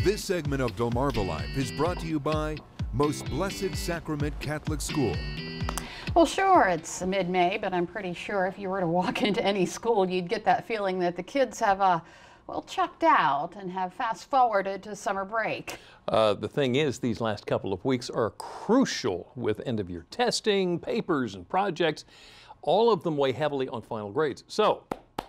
This segment of Delmarva Life is brought to you by Most Blessed Sacrament Catholic School. Well, sure, it's mid-May, but I'm pretty sure if you were to walk into any school, you'd get that feeling that the kids have, well, checked out and have fast-forwarded to summer break. The thing is, these last couple of weeks are crucial with end-of-year testing, papers, and projects. All of them weigh heavily on final grades. So,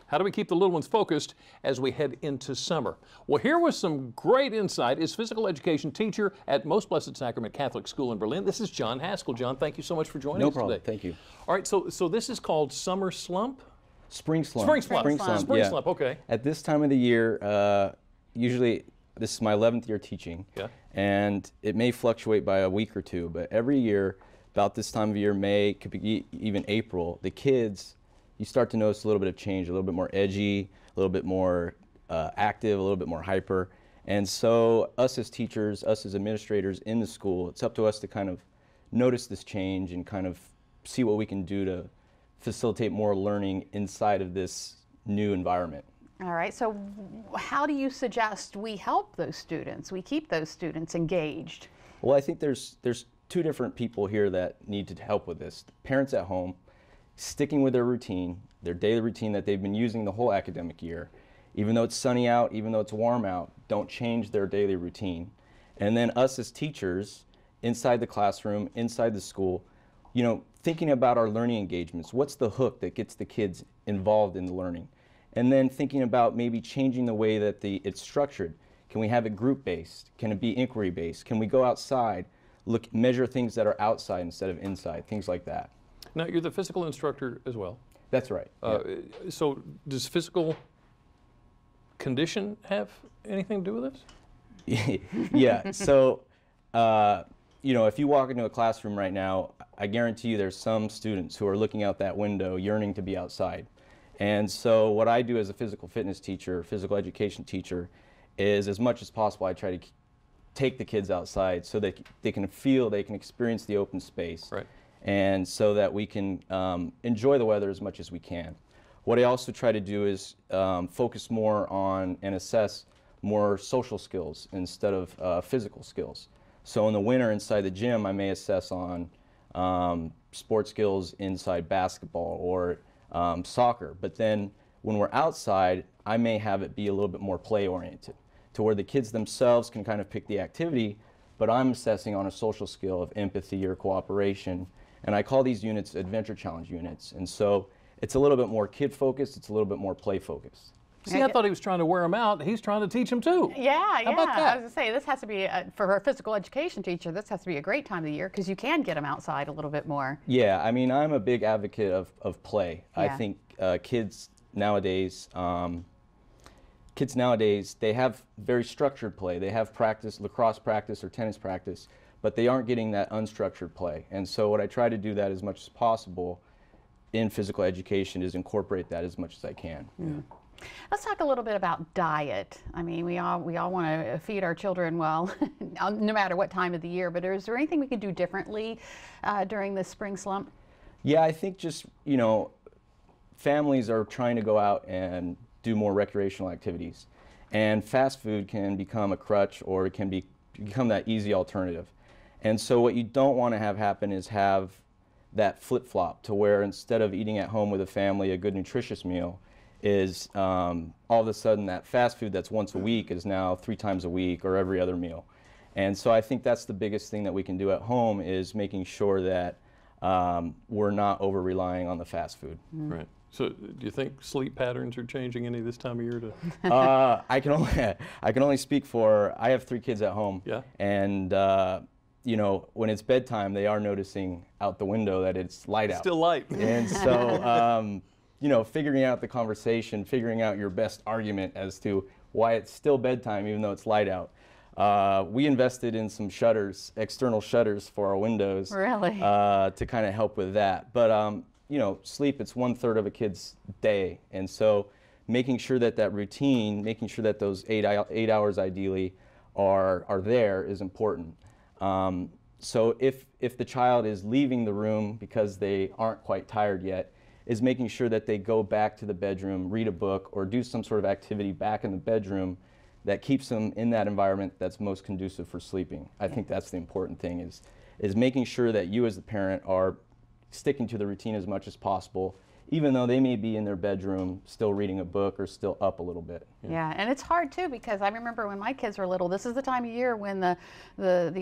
how do we keep the little ones focused as we head into summer? Well, here was some great insight. Is physical education teacher at Most Blessed Sacrament Catholic School in Berlin. This is John Haskell. John, thank you so much for joining us today. No problem. Thank you. All right, so this is called Summer Slump? Spring Slump. Spring Slump. Spring Yeah. Slump, okay. At this time of the year, usually this is my 11th year teaching, and it may fluctuate by a week or two, but every year, about this time of year, May, could be even April, the kids, you start to notice a little bit of change, a little bit more edgy, a little bit more active, a little bit more hyper. And so us as teachers, us as administrators in the school, it's up to us to kind of notice this change and kind of see what we can do to facilitate more learning inside of this new environment. All right, so how do you suggest we help those students, we keep those students engaged? Well, I think there's two different people here that need to help with this. Parents at home, sticking with their routine, their daily routine that they've been using the whole academic year. Even though it's sunny out, even though it's warm out, don't change their daily routine. And then us as teachers, inside the classroom, inside the school, you know, thinking about our learning engagements. What's the hook that gets the kids involved in the learning? And then thinking about maybe changing the way that it's structured. Can we have it group-based? Can it be inquiry-based? Can we go outside, measure things that are outside instead of inside, things like that. Now, you're the physical instructor as well. That's right. So does physical condition have anything to do with this? Yeah, so, you know, if you walk into a classroom right now, I guarantee you there's some students who are looking out that window yearning to be outside. And so what I do as a physical fitness teacher, physical education teacher, is as much as possible I try to take the kids outside so that they can feel, they can experience the open space. Right. And so that we can enjoy the weather as much as we can. What I also try to do is focus more on and assess more social skills instead of physical skills. So in the winter inside the gym, I may assess on sports skills inside basketball or soccer. But then when we're outside, I may have it be a little bit more play-oriented to where the kids themselves can kind of pick the activity, but I'm assessing on a social skill of empathy or cooperation. And I call these units adventure challenge units. And so it's a little bit more kid focused, it's a little bit more play focused. See, I thought he was trying to wear them out. He's trying to teach them too. Yeah. How about that? I was going to say, this has to be, for a physical education teacher, this has to be a great time of the year because you can get them outside a little bit more. Yeah, I mean, I'm a big advocate of play. Yeah. I think kids nowadays, they have very structured play. They have practice, lacrosse practice or tennis practice, but they aren't getting that unstructured play. And so what I try to do that as much as possible in physical education is incorporate that as much as I can. Mm. Let's talk a little bit about diet. I mean, we all want to feed our children well, no matter what time of the year, but is there anything we can do differently during the spring slump? Yeah, I think just, you know, families are trying to go out and do more recreational activities. And fast food can become a crutch, or it can become that easy alternative. And so what you don't want to have happen is have that flip-flop to where instead of eating at home with a family a good nutritious meal is all of a sudden that fast food that's once a week is now 3 times a week or every other meal. And so I think that's the biggest thing that we can do at home is making sure that we're not over-relying on the fast food. Mm. Right. So do you think sleep patterns are changing any this time of year? I can only speak for, I have 3 kids at home. Yeah. And you know, when it's bedtime, they are noticing out the window that it's light out. Still light. And so, you know, figuring out the conversation, figuring out your best argument as to why it's still bedtime even though it's light out. We invested in some shutters, external shutters for our windows. Really? To kind of help with that. But, you know, sleep, it's 1/3 of a kid's day. And so making sure that that routine, making sure that those 8 hours ideally are there is important. So if the child is leaving the room because they aren't quite tired yet, is making sure that they go back to the bedroom, read a book, or do some sort of activity back in the bedroom that keeps them in that environment that's most conducive for sleeping. I think that's the important thing, is making sure that you as the parent are sticking to the routine as much as possible, even though they may be in their bedroom still reading a book or still up a little bit. Yeah, and it's hard too, because I remember when my kids were little, this is the time of year when the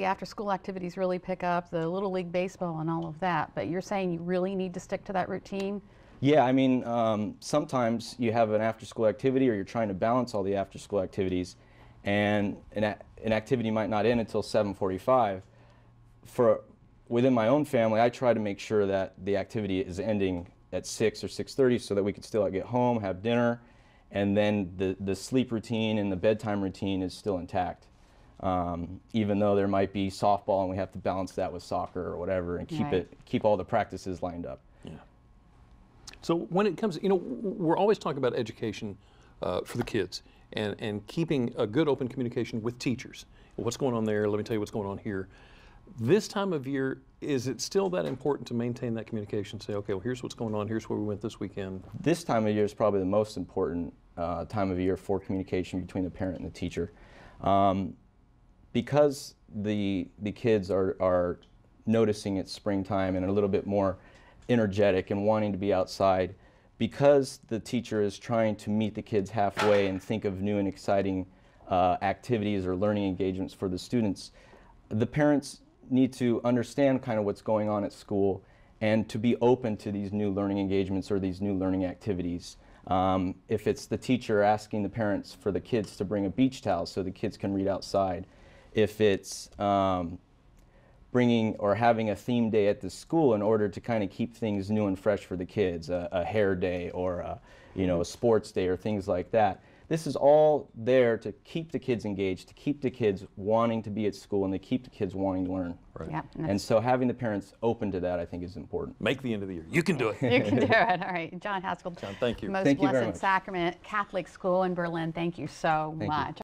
after school activities really pick up, the Little League baseball and all of that. But you're saying you really need to stick to that routine? Yeah, I mean, sometimes you have an after school activity or you're trying to balance all the after school activities, and an activity might not end until 7:45. Within my own family, I try to make sure that the activity is ending at 6 or 6:30 so that we could still get home, have dinner, and then the sleep routine and the bedtime routine is still intact. Even though there might be softball and we have to balance that with soccer or whatever and keep all the practices lined up. Yeah. So when it comes, we're always talking about education for the kids and keeping a good open communication with teachers. What's going on there? Let me tell you what's going on here. This time of year, is it still that important to maintain that communication? Say, okay, well, here's what's going on. Here's where we went this weekend. This time of year is probably the most important time of year for communication between the parent and the teacher. Because the kids are noticing it's springtime and a little bit more energetic and wanting to be outside, because the teacher is trying to meet the kids halfway and think of new and exciting activities or learning engagements for the students, the parents need to understand kind of what's going on at school and to be open to these new learning engagements or these new learning activities. If it's the teacher asking the parents for the kids to bring a beach towel so the kids can read outside, if it's bringing or having a theme day at the school in order to kind of keep things new and fresh for the kids, a hair day or a sports day or things like that. This is all there to keep the kids engaged, to keep the kids wanting to be at school, and to keep the kids wanting to learn. Right. Yep. And so having the parents open to that, I think, is important. Make the end of the year. You can do it. You can do it. All right. John Haskell, John, thank you. Most Thank you very Blessed much. Sacrament Catholic School in Berlin. Thank you so Thank you. much.